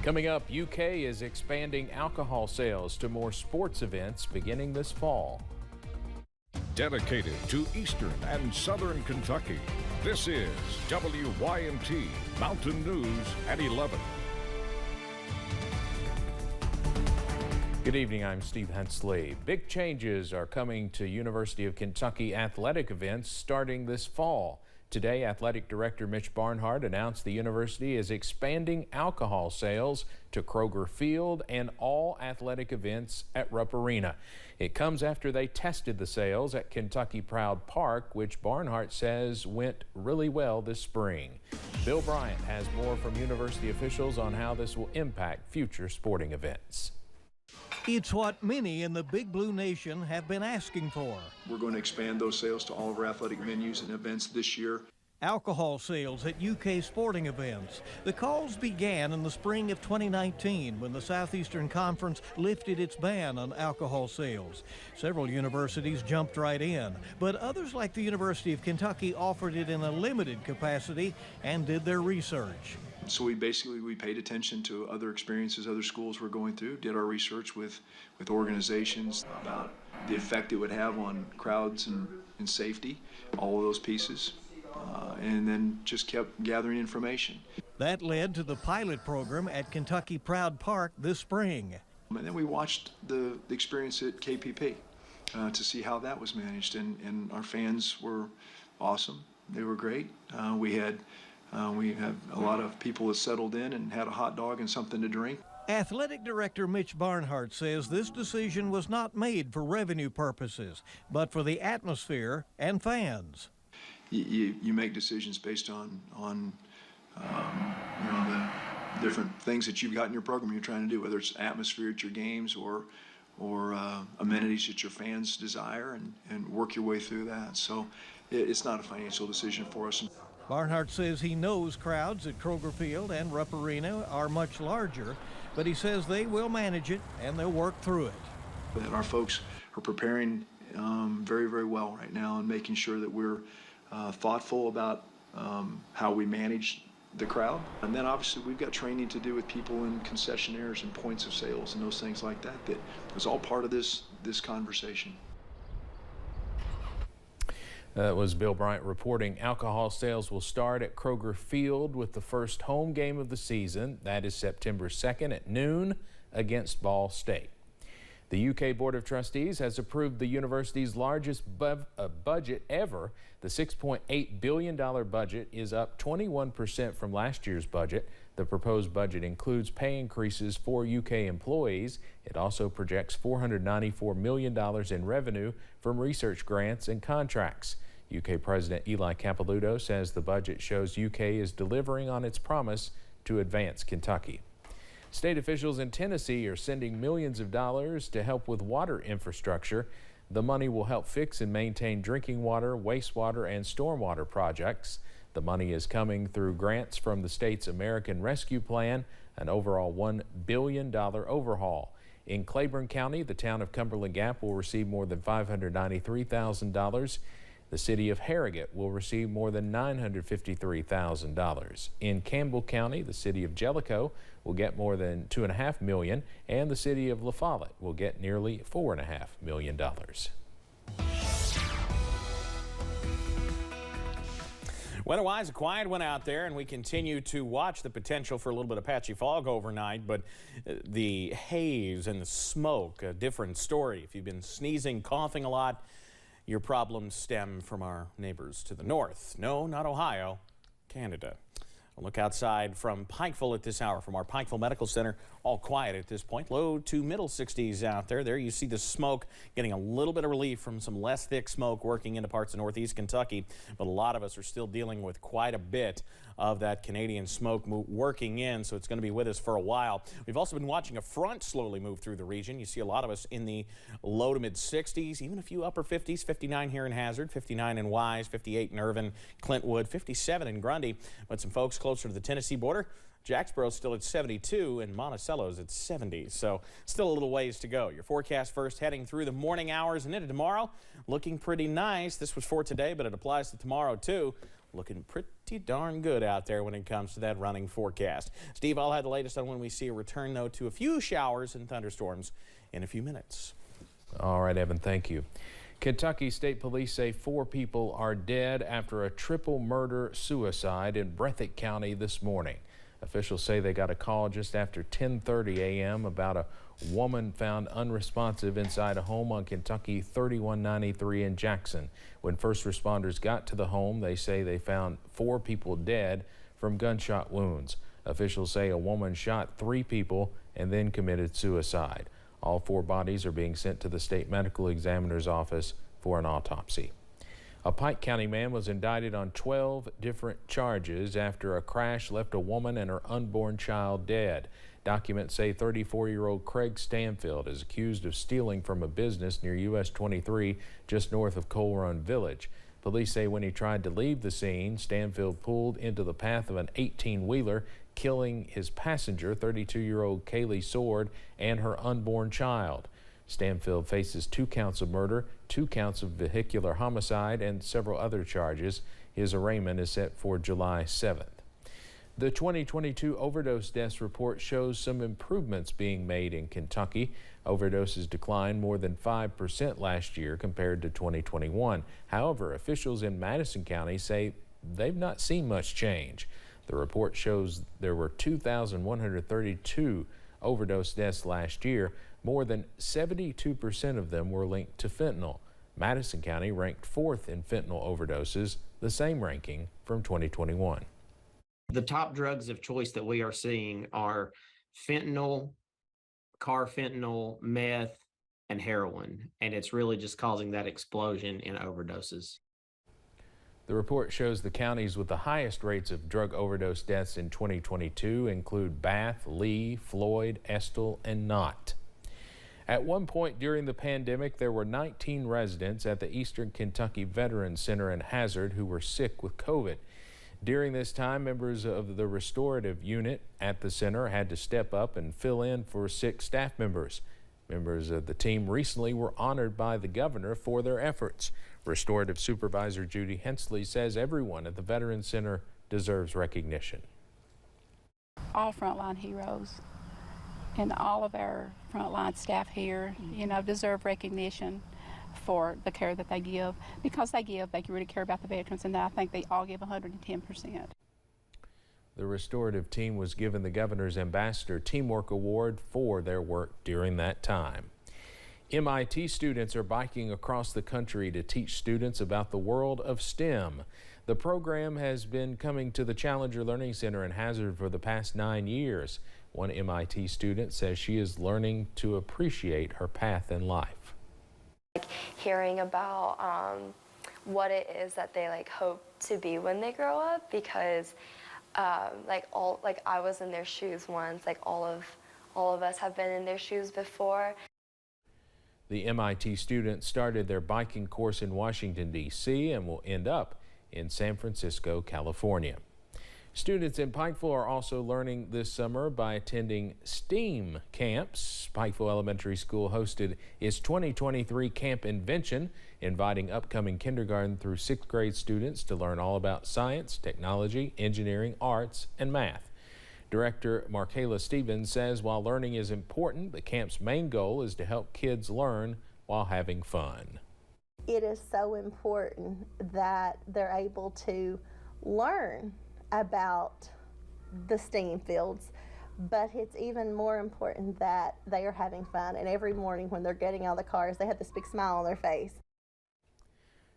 Coming up, UK is expanding alcohol sales to more sports events beginning this fall. Dedicated to Eastern and Southern Kentucky, this is WYMT Mountain News at 11. Good evening, I'm Steve Hensley. Big changes are coming to University of Kentucky athletic events starting this fall. Today, Athletic Director Mitch Barnhart announced the university is expanding alcohol sales to Kroger Field and all athletic events at Rupp Arena. It comes after they tested the sales at Kentucky Proud Park, which Barnhart says went really well this spring. Bill Bryant has more from university officials on how this will impact future sporting events. It's what many in the Big Blue Nation have been asking for. We're going to expand those sales to all of our athletic venues and events this year. Alcohol sales at UK sporting events. The calls began in the spring of 2019 when the Southeastern Conference lifted its ban on alcohol sales. Several universities jumped right in, but others like the University of Kentucky offered it in a limited capacity and did their research. So we paid attention to other experiences other schools were going through, did our research with organizations about the effect it would have on crowds and safety, all of those pieces, and then just kept gathering information. That led to the pilot program at Kentucky Proud Park this spring. And then we watched the experience at KPP to see how that was managed, and our fans were awesome. They were great. We have a lot of people that settled in and had a hot dog and something to drink. Athletic Director Mitch Barnhart says this decision was not made for revenue purposes, but for the atmosphere and fans. You make decisions based on the different things that you've got in your program you're trying to do, whether it's atmosphere at your games or amenities that your fans desire, and work your way through that. So it's not a financial decision for us. Barnhart says he knows crowds at Kroger Field and Rupp Arena are much larger, but he says they will manage it and they'll work through it. That our folks are preparing very, very well right now and making sure that we're thoughtful about how we manage the crowd. And then obviously we've got training to do with people in concessionaires and points of sales and those things like that. That was all part of this conversation. That was Bill Bryant reporting. Alcohol sales will start at Kroger Field with the first home game of the season. That is September 2nd at noon against Ball State. The UK Board of Trustees has approved the university's largest budget ever. The $6.8 billion budget is up 21% from last year's budget. The proposed budget includes pay increases for UK employees. It also projects $494 million in revenue from research grants and contracts. UK President Eli Capilouto says the budget shows UK is delivering on its promise to advance Kentucky. State officials in Tennessee are sending millions of dollars to help with water infrastructure. The money will help fix and maintain drinking water, wastewater, and stormwater projects. The money is coming through grants from the state's American Rescue Plan, an overall $1 billion overhaul. In Claiborne County, the town of Cumberland Gap will receive more than $593,000. The city of Harrogate will receive more than $953,000. In Campbell County, the city of Jellicoe will get more than $2.5 million, and the city of La Follette will get nearly $4.5 million. Weather-wise, a quiet one out there, and we continue to watch the potential for a little bit of patchy fog overnight, but the haze and the smoke, a different story. If you've been sneezing, coughing a lot, your problems stem from our neighbors to the north. No, not Ohio, Canada. A look outside from Pikeville at this hour from our Pikeville Medical Center. All quiet at this point. Low to middle 60s out there. There you see the smoke getting a little bit of relief from some less thick smoke working into parts of northeast Kentucky. But a lot of us are still dealing with quite a bit of that Canadian smoke working in, so it's going to be with us for a while. We've also been watching a front slowly move through the region. You see a lot of us in the low to mid 60s, even a few upper 50s, 59 here in Hazard, 59 in Wise, 58 in Irvin, Clintwood, 57 in Grundy. But some folks closer to the Tennessee border, Jacksboro's still at 72 and Monticello's at 70, so still a little ways to go. Your forecast first heading through the morning hours and into tomorrow, looking pretty nice. This was for today, but it applies to tomorrow too. looking pretty darn good out there when it comes to that running forecast. Steve, I'll have the latest on when we see a return, though, to a few showers and thunderstorms in a few minutes. All right, Evan, thank you. Kentucky State Police say 4 people are dead after a triple murder-suicide in Breathitt County this morning. Officials say they got a call just after 10:30 a.m. about a woman found unresponsive inside a home on Kentucky 3193 in Jackson. When first responders got to the home, they say they found 4 people dead from gunshot wounds. Officials say a woman shot 3 people and then committed suicide. All 4 bodies are being sent to the state medical examiner's office for an autopsy. A Pike County man was indicted on 12 different charges after a crash left a woman and her unborn child dead. Documents say 34-year-old Craig Stanfield is accused of stealing from a business near US 23 just north of Coal Run Village. Police say when he tried to leave the scene, Stanfield pulled into the path of an 18-wheeler, killing his passenger, 32-year-old Kaylee Sword, and her unborn child. Stanfield faces 2 counts of murder, 2 counts of vehicular homicide, and several other charges. His arraignment is set for July 7th. The 2022 overdose deaths report shows some improvements being made in Kentucky. Overdoses declined more than 5% last year compared to 2021. However, officials in Madison County say they've not seen much change. The report shows there were 2,132 overdose deaths last year. More than 72% of them were linked to fentanyl. Madison County ranked 4th in fentanyl overdoses, the same ranking from 2021. The top drugs of choice that we are seeing are fentanyl, carfentanil, meth, and heroin, and it's really just causing that explosion in overdoses. The report shows the counties with the highest rates of drug overdose deaths in 2022 include Bath, Lee, Floyd, Estill, and Knott. At one point during the pandemic, there were 19 residents at the Eastern Kentucky Veterans Center in Hazard who were sick with COVID. During this time, members of the restorative unit at the center had to step up and fill in for sick staff members. Members of the team recently were honored by the governor for their efforts. Restorative Supervisor Judy Hensley says everyone at the Veterans Center deserves recognition. All frontline heroes and all of our frontline staff here, deserve recognition for the care that they give. Because they really care about the veterans, and I think they all give 110%. The restorative team was given the governor's Ambassador Teamwork Award for their work during that time. MIT students are biking across the country to teach students about the world of STEM. The program has been coming to the Challenger Learning Center in Hazard for the past 9 years. One MIT student says she is learning to appreciate her path in life. Hearing about what it is that they hope to be when they grow up, because I was in their shoes once. All of us have been in their shoes before. The MIT students started their biking course in Washington, D.C. and will end up in San Francisco, California. Students in Pikeville are also learning this summer by attending STEAM camps. Pikeville Elementary School hosted its 2023 Camp Invention, inviting upcoming kindergarten through 6th grade students to learn all about science, technology, engineering, arts, and math. Director Markayla Stevens says while learning is important, the camp's main goal is to help kids learn while having fun. It is so important that they're able to learn about the STEAM fields, but it's even more important that they are having fun, and every morning when they're getting out of the cars, they have this big smile on their face.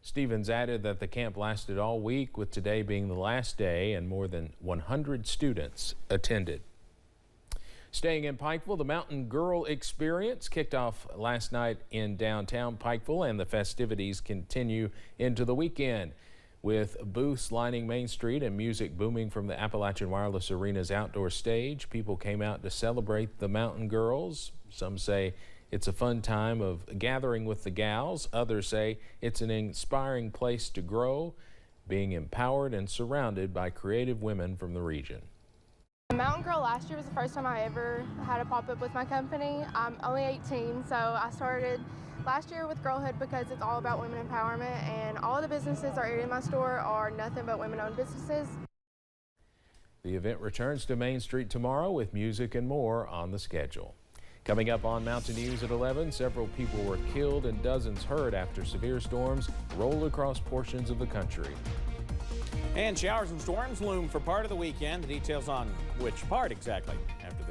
Stevens added that the camp lasted all week, with today being the last day, and more than 100 students attended. Staying in Pikeville, the Mountain Girl Experience kicked off last night in downtown Pikeville, and the festivities continue into the weekend. With booths lining Main Street and music booming from the Appalachian Wireless Arena's outdoor stage, people came out to celebrate the Mountain Girls. Some say it's a fun time of gathering with the gals. Others say it's an inspiring place to grow, being empowered and surrounded by creative women from the region. Mountain Girl last year was the first time I ever had a pop-up with my company. I'm only 18, so I started last year with Girlhood because it's all about women empowerment, and all of the businesses that are in my store are nothing but women-owned businesses. The event returns to Main Street tomorrow with music and more on the schedule. Coming up on Mountain News at 11, several people were killed and dozens hurt after severe storms rolled across portions of the country. And showers and storms loom for part of the weekend. The details on which part exactly after